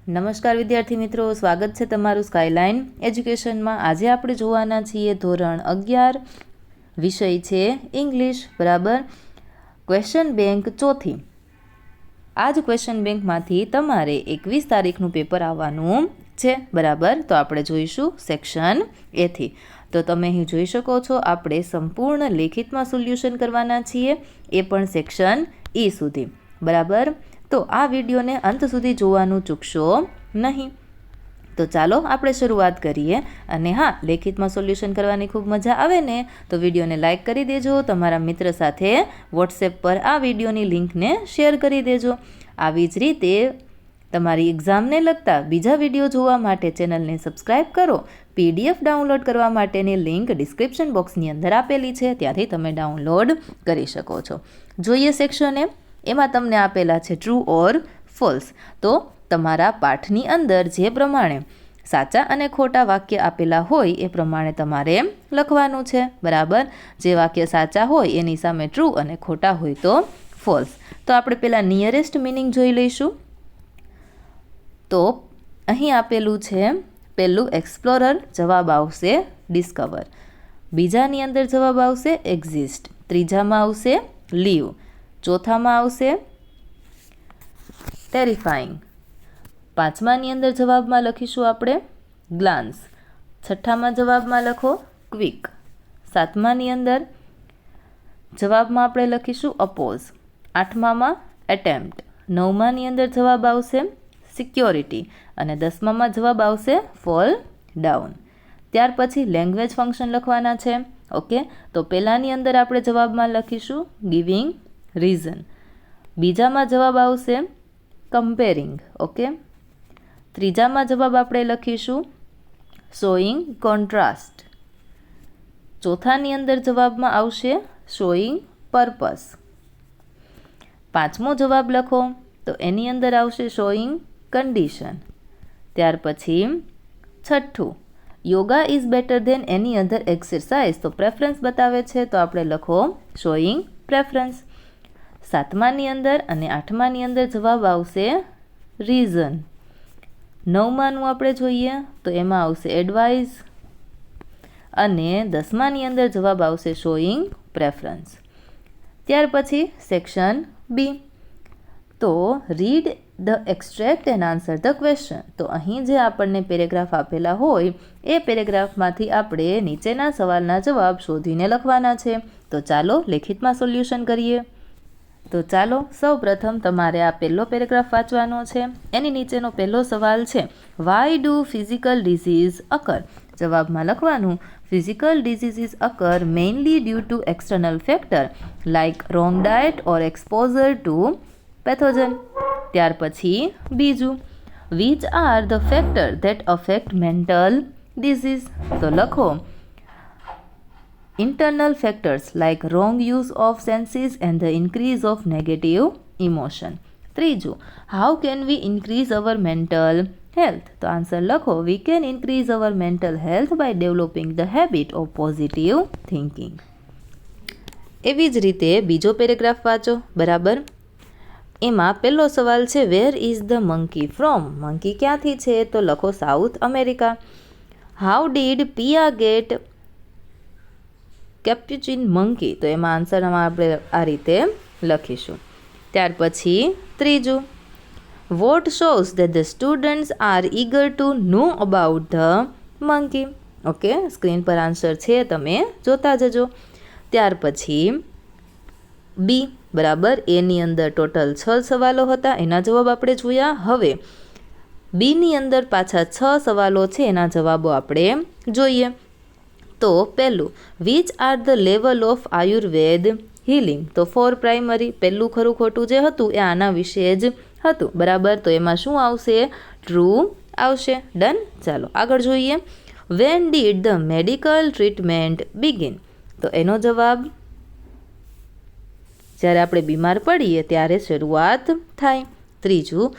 નમસ્કાર વિદ્યાર્થી મિત્રો, સ્વાગત છે તમારું સ્કાયલાઇન એજ્યુકેશનમાં। આજે આપણે જોવાના છીએ ધોરણ 11, વિષય છે ઇંગ્લિશ, બરાબર। ક્વેશ્ચન બેંક ચોથી। આ જ ક્વેશ્ચન બેંકમાંથી તમારે 21 તારીખનું પેપર આવવાનું છે, બરાબર। તો આપણે જોઈશું સેક્શન એથી। તો તમે અહીં જોઈ શકો છો, આપણે સંપૂર્ણ લેખિતમાં સોલ્યુશન કરવાના છીએ, એ પણ સેક્શન ઈ સુધી, બરાબર। તો આ વિડીયોને અંત સુધી જોવાનું ચૂકશો નહીં। તો ચાલો આપણે શરૂઆત કરીએ। અને હા, લેખિતમાં સોલ્યુશન કરવાની ખૂબ મજા આવે ને, તો વિડીયોને લાઇક કરી દેજો, તમારા મિત્ર સાથે વોટ્સએપ પર આ વિડીયોની લિંકને શેર કરી દેજો। આવી જ રીતે તમારી એક્ઝામને લગતા બીજા વિડીયો જોવા માટે ચેનલને સબસ્ક્રાઈબ કરો। PDF ડાઉનલોડ કરવા માટેની લિંક ડિસ્ક્રિપ્શન બોક્સની અંદર આપેલી છે, ત્યાંથી તમે ડાઉનલોડ કરી શકો છો। જોઈએ સેક્શન એમાં તમને આપેલા છે ટ્રુ ઓર ફોલ્સ। તો તમારા પાઠની અંદર જે પ્રમાણે સાચા અને ખોટા વાક્ય આપેલા હોય એ પ્રમાણે તમારે લખવાનું છે, બરાબર। જે વાક્ય સાચા હોય એની સામે ટ્રુ અને ખોટા હોય તો ફોલ્સ। તો આપણે પહેલાં નિયરેસ્ટ મિનિંગ જોઈ લઈશું। તો અહીં આપેલું છે પહેલું એક્સપ્લોરર, જવાબ આવશે ડિસ્કવર। બીજાની અંદર જવાબ આવશે એક્ઝિસ્ટ। ત્રીજામાં આવશે લીવ। ચોથામાં આવશે ટેરિફાઈંગ। પાંચમાની અંદર જવાબમાં લખીશું આપણે ગ્લાન્સ। છઠ્ઠામાં જવાબમાં લખો ક્વિક। સાતમાની અંદર જવાબમાં આપણે લખીશું અપોઝ। આઠમામાં એટેમ્પ્ટ। નવમાની અંદર જવાબ આવશે સિક્યોરિટી અને 10મામાં જવાબ આવશે ફોલ ડાઉન। ત્યાર પછી લેંગ્વેજ ફંક્શન લખવાના છે, ઓકે। તો પહેલાંની અંદર આપણે જવાબમાં લખીશું ગિવિંગ રીઝન। બીજામાં જવાબ આવશે કમ્પેરિંગ, ઓકે। ત્રીજામાં જવાબ આપણે લખીશું શોઈંગ કોન્ટ્રાસ્ટ। ચોથાની અંદર જવાબમાં આવશે શોઈંગ પર્પસ। પાંચમો જવાબ લખો તો એની અંદર આવશે શોઈંગ કન્ડિશન। ત્યાર પછી છઠ્ઠું yoga is better than any other exercise, તો પ્રેફરન્સ બતાવે છે, તો આપણે લખો શોઈંગ પ્રેફરન્સ। સાતમાની અંદર અને આઠમાની અંદર જવાબ આવશે રીઝન। નવમાનું આપણે જોઈએ તો એમાં આવશે એડવાઇઝ અને 10માની અંદર જવાબ આવશે શોઈંગ પ્રેફરન્સ। ત્યાર પછી સેક્શન બી। તો read the extract and answer the question. તો અહીં જે આપણને પેરેગ્રાફ આપેલા હોય એ પેરેગ્રાફમાંથી આપણે નીચેના સવાલના જવાબ શોધીને લખવાના છે। તો ચાલો લેખિતમાં સોલ્યુશન કરીએ। તો ચાલો સૌ પ્રથમ તમારે આ પહેલો પેરેગ્રાફ વાંચવાનો છે। એની નીચેનો પહેલો સવાલ છે why do physical disease occur. જવાબમાં લખવાનું physical diseases occur mainly due to external factor like wrong diet or exposure to pathogen. ત્યાર પછી બીજું which are the factor that affect mental disease. તો લખો internal factors like wrong use of senses and the increase of negative emotion। ત્રીજું how can we increase our mental health। તો answer લખો we can increase our mental health by developing the habit of positive thinking। એવી જ રીતે બીજો paragraph વાંચો, બરાબર। એમાં પહેલો સવાલ છે where is the monkey from. Monkey ક્યાંથી છે, તો લખો South America. How did Pia get capuchin monkey. તો એમાં આન્સરમાં આપણે આ રીતે લખીશું। ત્યાર પછી ત્રીજું what shows that the students are eager to know about the monkey, okay. Screen પર આન્સર છે, તમે જોતા જજો। ત્યાર પછી બી, બરાબર। એની અંદર ટોટલ 6 સવાલો હતા, એના જવાબ આપણે જોયા। હવે બીની અંદર પાછા 6 સવાલો છે, એના જવાબો આપણે જોઈએ। તો પહેલું which are the level of Ayurveda healing. તો ફોર પ્રાઇમરી, પહેલું ખરું ખોટું જે હતું એ આના વિશે જ હતું, બરાબર। તો એમાં શું આવશે ટ્રુ આવશે, ડન। ચાલો આગળ જોઈએ when did the medical treatment begin. તો એનો જવાબ જ્યારે આપણે બીમાર પડીએ ત્યારે શરૂઆત થાય। ત્રીજું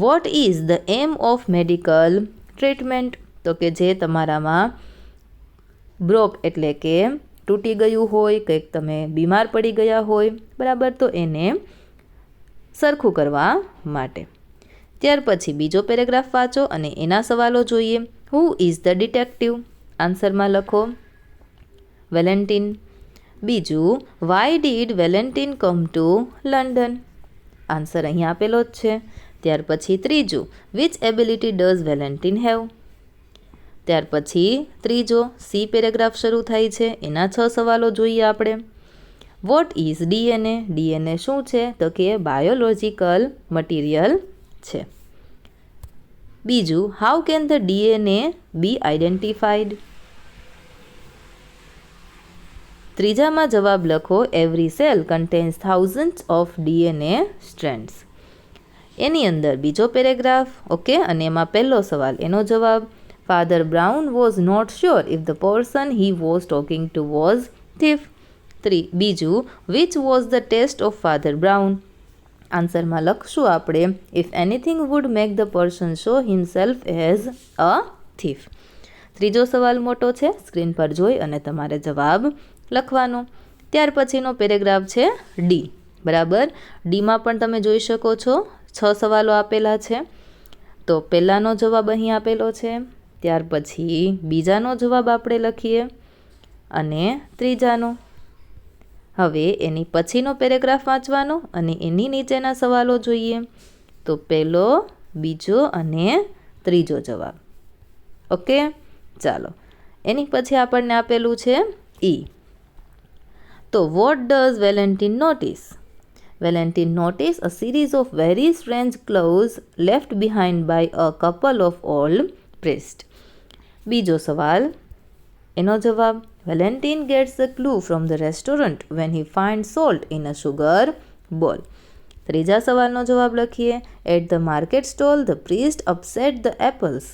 what is the aim of medical treatment. તો કે જે તમારામાં બ્રોક એટલે કે તૂટી ગયું હોય, કંઈક તમે બીમાર પડી ગયા હોય, બરાબર, તો એને સરખું કરવા માટે। ત્યાર પછી બીજો પેરેગ્રાફ વાંચો અને એના સવાલો જોઈએ. Who is the detective? આન્સરમાં લખો વેલેન્ટિન. બીજું, why did Valentin come to London? Answer અહીં આપેલો જ છે. ત્યાર પછી ત્રીજું, which ability does Valentin have? ત્યાર પછી ત્રીજો સી પેરેગ્રાફ શરૂ થાય છે, એના 6 સવાલો જોઈએ આપણે. What is DNA? ડીએનએ શું છે? તો કે બાયોલોજિકલ મટીરિયલ છે. બીજું, how can the DNA be identified? ત્રીજામાં જવાબ લખો every cell contains thousands of DNA strands. એની અંદર બીજો પેરેગ્રાફ, ઓકે, અને એમાં પહેલો સવાલ એનો જવાબ. Father Brown was not sure if the person he was talking to was thief. બીજું, which was the test of Father Brown? આન્સરમાં લખશું આપણે if anything would make the person show himself as a thief. ત્રીજો સવાલ મોટો છે, screen પર જોઈ અને તમારે જવાબ લખવાનો. ત્યાર પછીનો પેરેગ્રાફ છે ડી, બરાબર. ડીમાં પણ તમે જોઈ શકો છો 6 સવાલો આપેલા છે. તો પહેલાનો જવાબ અહીં આપેલો છે, ત્યાર પછી બીજાનો જવાબ આપણે લખીએ અને ત્રીજાનો. હવે એની પછીનો પેરેગ્રાફ વાંચવાનો અને એની નીચેના સવાલો જોઈએ. તો પહેલો, બીજો અને ત્રીજો જવાબ. ઓકે, ચાલો. એની પછી આપણને આપેલું છે ઈ. તો what does Valentine notice? Valentine notice a series of very strange clothes left behind by a couple of old priests. બીજો સવાલ, એનો જવાબ. Valentine gets a clue from the restaurant when he finds salt in a sugar bowl. ત્રીજા સવાલનો જવાબ લખીએ. At the market stall, the priest upset the apples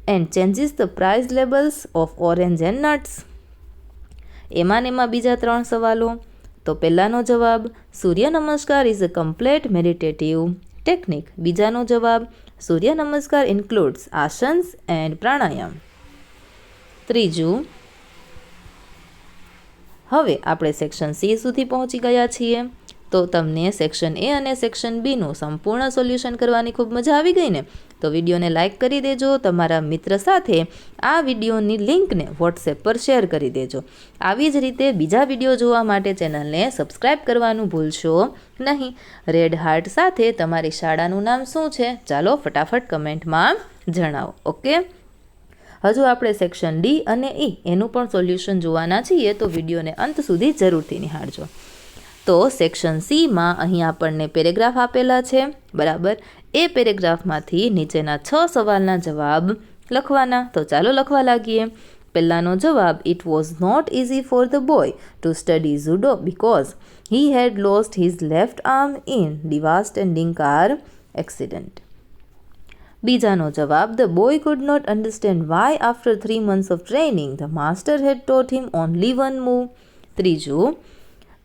and changes the price labels of orange and nuts. એમાં બીજા 3 સવાલો. તો પહેલાનો જવાબ, સૂર્ય નમસ્કાર is a complete meditative technique. બીજાનો જવાબ, સૂર્ય નમસ્કાર ઇન્ક્લુડ્સ આસન્સ એન્ડ પ્રાણાયામ. ત્રીજું, હવે આપણે સેક્શન સી સુધી પહોંચી ગયા છીએ. તો તમને સેક્શન એ અને સેક્શન બીનું સંપૂર્ણ સોલ્યુશન કરવાની ખૂબ મજા આવી ગઈ ને? તો વિડીયોને લાઇક કરી દેજો. તમારા મિત્ર સાથે આ વિડીયોની લિંકને વોટ્સએપ પર શેર કરી દેજો. આવી જ રીતે બીજા વિડીયો જોવા માટે ચેનલને સબસ્ક્રાઈબ કરવાનું ભૂલશો નહીં. રેડ હાર્ટ સાથે તમારી શાળાનું નામ શું છે? ચાલો ફટાફટ કમેન્ટમાં જણાવો. ઓકે, હજુ આપણે સેક્શન ડી અને ઈ એનું પણ સોલ્યુશન જોવાના છીએ, તો વિડીયોને અંત સુધી જરૂરથી નિહાળજો. તો સેક્શન સીમાં અહીં આપણને પેરેગ્રાફ આપેલા છે, બરાબર. એ પેરેગ્રાફમાંથી નીચેના 6 સવાલના જવાબ લખવાના. તો ચાલો લખવા લાગીએ. પહેલાનો જવાબ, it was not easy for the boy to study judo because he had lost his left arm in devastating car accident. બીજાનો જવાબ, the boy could not understand why after 3 months of training the master had taught him only 1 move. ત્રીજું,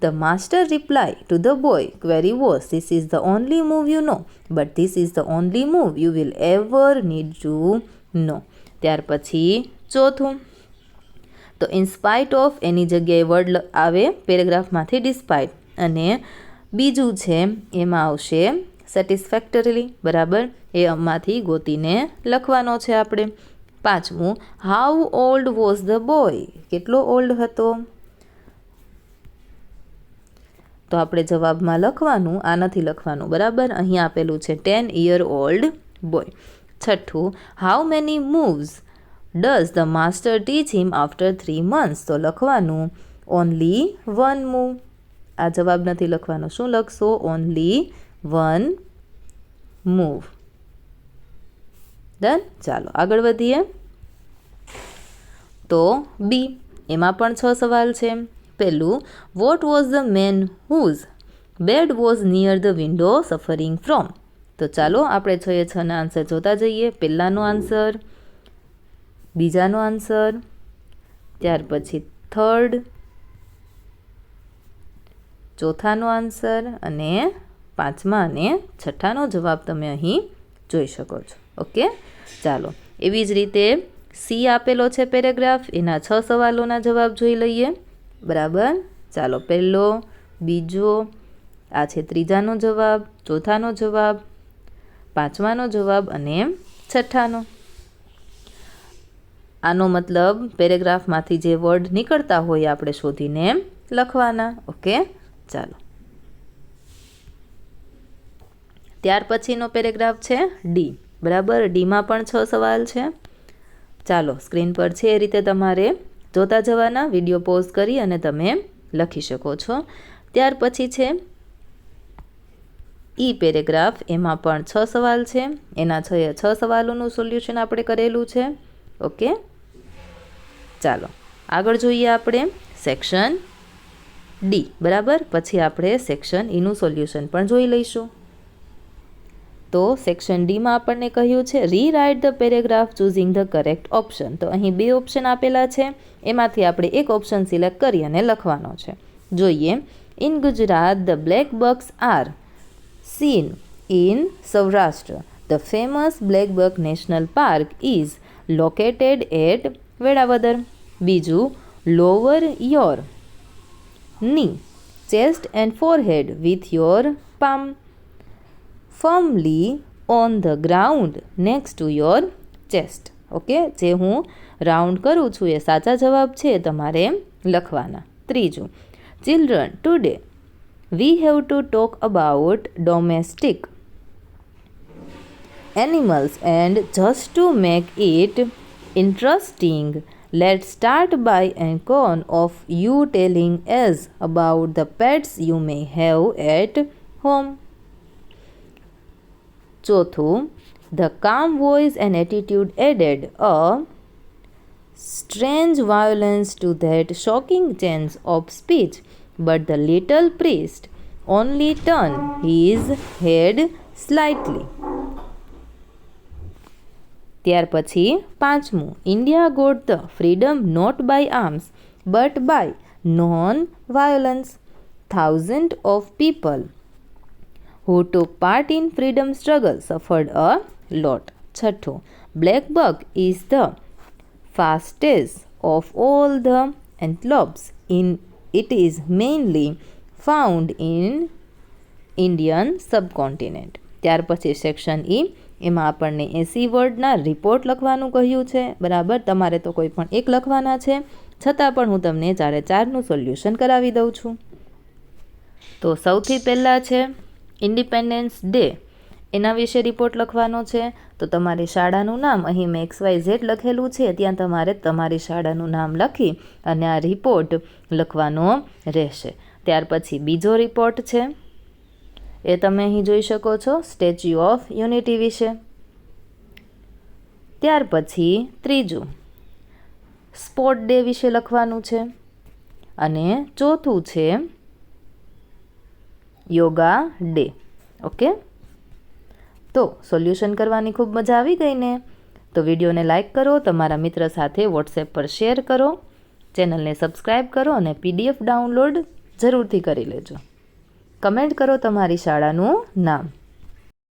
the master replied to the boy query was, this is the only move you know, but this is the only move you will ever need to know. ત્યાર પછી ચોથું, તો in spite of any જગ્યાએ word આવે પેરેગ્રાફમાંથી despite, અને બીજું છે એમાં આવશે સેટિસ્ફેક્ટરીલી, બરાબર. એ આમાંથી ગોતીને લખવાનો છે આપણે. પાંચમું, how old was the boy? કેટલો ઓલ્ડ હતો? તો આપણે જવાબમાં લખવાનું, આ નથી લખવાનું, બરાબર. અહીં આપેલું છે 10 year old boy. છઠ્ઠું, how many moves does the master teach him after 3 months? તો લખવાનું ઓનલી 1 મૂવ. આ જવાબ નથી લખવાનો. શું લખશો? Only 1 move. ડન. ચાલો આગળ વધીએ. તો બી, એમાં પણ 6 સવાલ છે. પહેલું, what was the man whose bed was near the window suffering from? તો ચાલો આપણે 6 એ 6ના આન્સર જોતા જઈએ. પહેલાનો આન્સર, બીજાનો આન્સર, ત્યાર પછી થર્ડ, ચોથાનો આન્સર અને પાંચમા અને છઠ્ઠાનો જવાબ તમે અહીં જોઈ શકો છો. ઓકે, ચાલો એવી જ રીતે સી આપેલો છે પેરેગ્રાફ, એના 6 સવાલોના જવાબ જોઈ લઈએ, બરાબર. ચાલો પહેલો, બીજો, આ છે ત્રીજાનો જવાબ, ચોથાનો જવાબ, પાંચમાનો જવાબ અને છઠ્ઠાનો. આનો મતલબ પેરેગ્રાફમાંથી જે વર્ડ નીકળતા હોય આપણે શોધીને લખવાના. ઓકે, ચાલો. ત્યાર પછીનો પેરેગ્રાફ છે ડી. બરાબર, ડીમાં પણ 6 સવાલ છે. ચાલો, સ્ક્રીન પર છે એ રીતે તમારે જોતા જવાના. વિડીયો પોઝ કરી અને તમે લખી શકો છો. ત્યાર પછી છે ઈ પેરેગ્રાફ. એમાં પણ 6 સવાલ છે. એના 6 સવાલોનું સોલ્યુશન આપણે કરેલું છે. ઓકે, ચાલો આગળ જોઈએ આપણે સેક્શન ડી. બરાબર, પછી આપણે સેક્શન ઈનું સોલ્યુશન પણ જોઈ લઈશું. તો સેક્શન ડીમાં આપણને કહ્યું છે rewrite the paragraph choosing the correct option. તો અહીં 2 ઓપ્શન આપેલા છે, એમાંથી આપણે એક ઓપ્શન સિલેક્ટ કરી અને લખવાનો છે. જોઈએ. In Gujarat the black bucks are seen in Saurashtra. The famous black buck national park is located at Velavadar. બીજું, lower your knee chest and forehead with your palm firmly on the ground next to your chest. Okay, જે હું round કરું છું એ સાચા જવાબ છે, તમારે લખવાના. ત્રીજું, children today we have to talk about domestic animals and just to make it interesting, let's start by an account of you telling us about the pets you may have at home. ચોથું, the calm voice and attitude added a strange violence to that shocking change of speech, but the little priest only turned his head slightly. ત્યાર પછી પાંચમું, India got the freedom not by arms but by non violence. Thousand of people who took part in freedom struggle suffered a lot. છઠ્ઠું, black buck is the fastest of all the antelopes. It is mainly found in Indian subcontinent. ત્યાર પછી section E. એમાં આપણને 80 વર્ડના report લખવાનું કહ્યું છે. બરાબર, તમારે તો કોઈ પણ એક લખવાના છે, છતાં પણ હું તમને 4-4નું સોલ્યુશન કરાવી દઉં છું. તો સૌથી પહેલાં છે ઇન્ડિપેન્ડન્સ ડે. એના વિશે રિપોર્ટ લખવાનો છે. તો તમારી શાળાનું નામ અહીં મેં XYZ લખેલું છે, ત્યાં તમારે તમારી શાળાનું નામ લખી અને આ રિપોર્ટ લખવાનો રહેશે. ત્યાર પછી બીજો રિપોર્ટ છે, એ તમે અહીં જોઈ શકો છો, સ્ટેચ્યુ ઓફ યુનિટી વિશે. ત્યાર પછી ત્રીજું, સ્પોર્ટ ડે વિશે લખવાનું છે. અને ચોથું છે યોગા ડે. ઓકે, તો સોલ્યુશન કરવાની ખૂબ મજા આવી ગઈ ને? તો વિડીયોને લાઇક કરો, તમારા મિત્ર સાથે વોટ્સએપ પર શેર કરો, ચેનલને સબસ્ક્રાઈબ કરો અને PDF ડાઉનલોડ જરૂરથી કરી લેજો. કમેન્ટ કરો તમારી શાળાનું નામ.